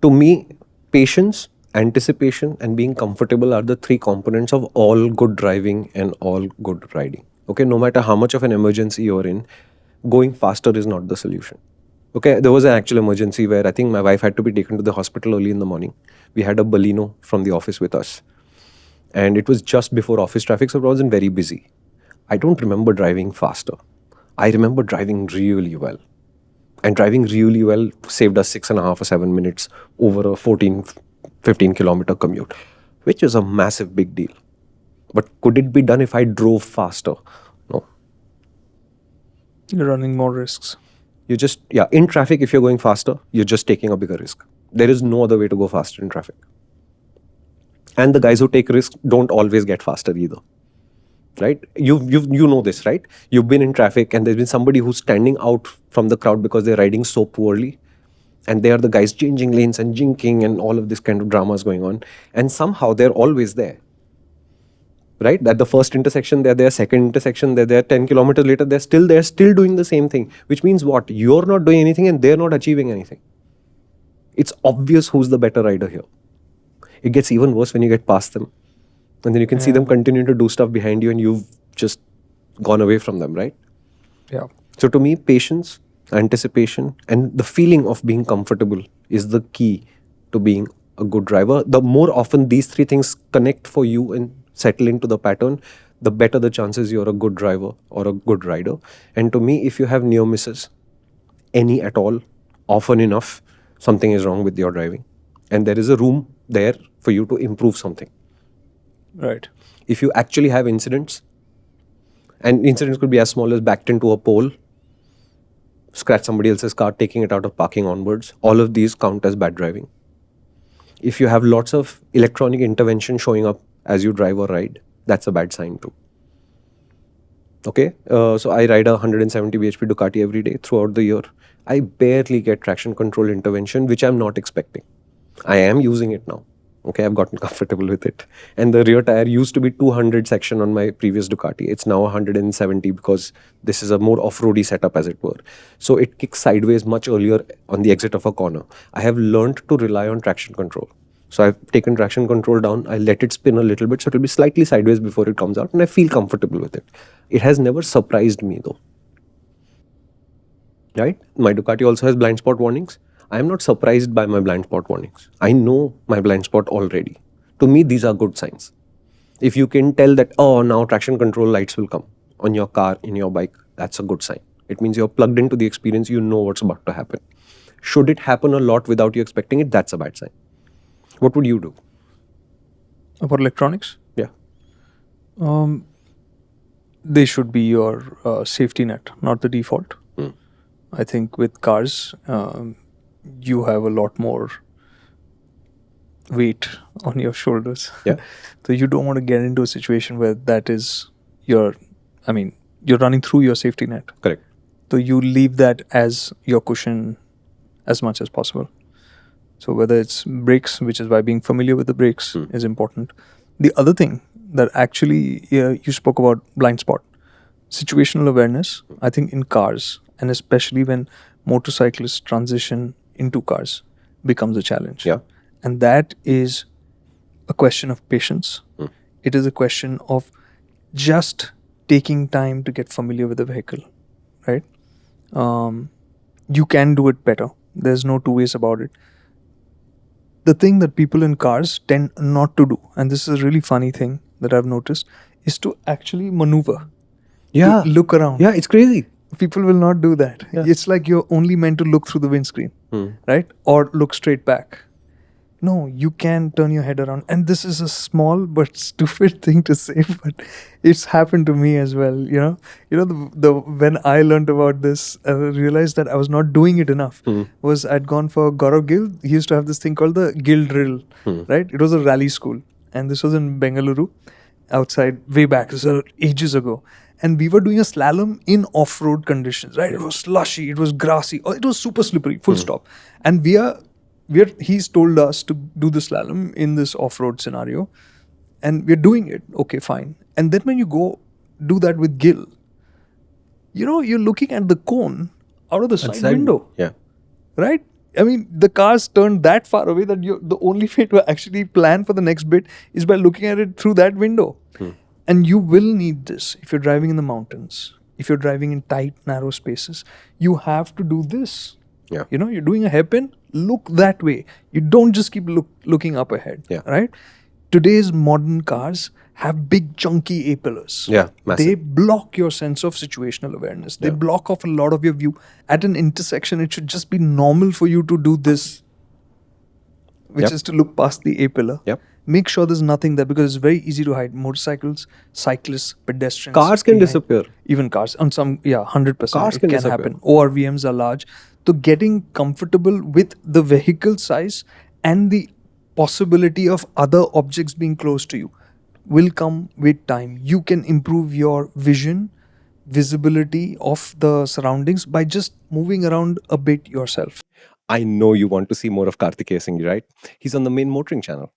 To me, patience, anticipation, and being comfortable are the three components of all good driving and all good riding. Okay, no matter how much of an emergency you're in, going faster is not the solution. Okay, there was an actual emergency where I think my wife had to be taken to the hospital early in the morning. We had a Baleno from the office with us, and it was just before office traffic, so it wasn't very busy. I don't remember driving faster. I remember driving really well. And driving really well saved us 6.5 or 7 minutes over a 14, 15 kilometer commute, which is a massive big deal. But could it be done if I drove faster? No. You're running more risks. In traffic, if you're going faster, you're just taking a bigger risk. There is no other way to go faster in traffic. And the guys who take risks don't always get faster either. Right? You know this, right? You've been in traffic and there's been somebody who's standing out from the crowd because they're riding so poorly. And they are the guys changing lanes and jinking and all of this kind of dramas going on. And somehow they're always there. Right? At the first intersection, they're there. Second intersection, they're there. 10 kilometers later, they're still doing the same thing. Which means what? You're not doing anything and they're not achieving anything. It's obvious who's the better rider here. It gets even worse when you get past them. And then you can see them continue to do stuff behind you and you've just gone away from them, right? Yeah. So to me, patience, anticipation, and the feeling of being comfortable is the key to being a good driver. The more often these three things connect for you and settle into the pattern, the better the chances you're a good driver or a good rider. And to me, if you have near misses, any at all, often enough, something is wrong with your driving. And there is a room there for you to improve something. Right. If you actually have incidents, and incidents could be as small as backed into a pole, scratch somebody else's car, taking it out of parking onwards, all of these count as bad driving. If you have lots of electronic intervention showing up as you drive or ride, that's a bad sign too. Okay, so I ride a 170 bhp Ducati every day throughout the year. I barely get traction control intervention, which I'm not expecting. I am using it now. Okay, I've gotten comfortable with it. And the rear tire used to be 200 section on my previous Ducati. It's now 170 because this is a more off-roady setup, as it were. So it kicks sideways much earlier on the exit of a corner. I have learned to rely on traction control. So I've taken traction control down. I let it spin a little bit, so it'll be slightly sideways before it comes out, and I feel comfortable with it. It has never surprised me though. Right? My Ducati also has blind spot warnings. I am not surprised by my blind spot warnings. I know my blind spot already. To me, these are good signs. If you can tell that, oh, now traction control lights will come on your car, in your bike, that's a good sign. It means you're plugged into the experience, you know what's about to happen. Should it happen a lot without you expecting it, that's a bad sign. What would you do? About electronics? Yeah. They should be your safety net, not the default. I think with cars, you have a lot more weight on your shoulders. Yeah. So you don't want to get into a situation where that is you're running through your safety net. Correct. So you leave that as your cushion as much as possible. So whether it's brakes, which is why being familiar with the brakes is important. The other thing that actually you spoke about blind spot, situational awareness, I think in cars, and especially when motorcyclists transition into cars, becomes a challenge. Yeah. And that is a question of patience. It is a question of just taking time to get familiar with the vehicle, right? You can do it better. There's no two ways about it. The thing that people in cars tend not to do, and this is a really funny thing that I've noticed, is to actually maneuver. Yeah. To look around. Yeah, it's crazy. People will not do that. Yeah. It's like you're only meant to look through the windscreen, right? Or look straight back. No, you can turn your head around. And this is a small but stupid thing to say, but it's happened to me as well. You know, when I learned about this, I realized that I was not doing it enough. Was I'd gone for Gaurav Gill. He used to have this thing called the Gill Drill, right? It was a rally school. And this was in Bengaluru, outside, way back. This was ages ago. And we were doing a slalom in off-road conditions, right? It was slushy, it was grassy, it was super slippery, full stop. And he's told us to do the slalom in this off-road scenario, and we're doing it. Okay, fine. And then when you go do that with Gil, you're looking at the cone out of the side window. Yeah. Right? I mean, the car's turned that far away that the only way to actually plan for the next bit is by looking at it through that window. And you will need this if you're driving in the mountains, if you're driving in tight, narrow spaces. You have to do this. Yeah. You know, you're doing a hairpin, look that way. You don't just keep looking up ahead. Yeah. Right? Today's modern cars have big chunky A-pillars. Yeah, massive. They block your sense of situational awareness. They block off a lot of your view. At an intersection, it should just be normal for you to do this, which Yep. is to look past the A-pillar. Yep. Make sure there's nothing there because it's very easy to hide. Motorcycles, cyclists, pedestrians. Cars can behind. disappear. Even cars. On some, 100%. Cars it can can disappear. happen. ORVMs are large. So getting comfortable with the vehicle size and the possibility of other objects being close to you will come with time. You can improve your vision, visibility of the surroundings by just moving around a bit yourself. I know you want to see more of Kartikeya Singh, right? He's on the main MotorInc channel.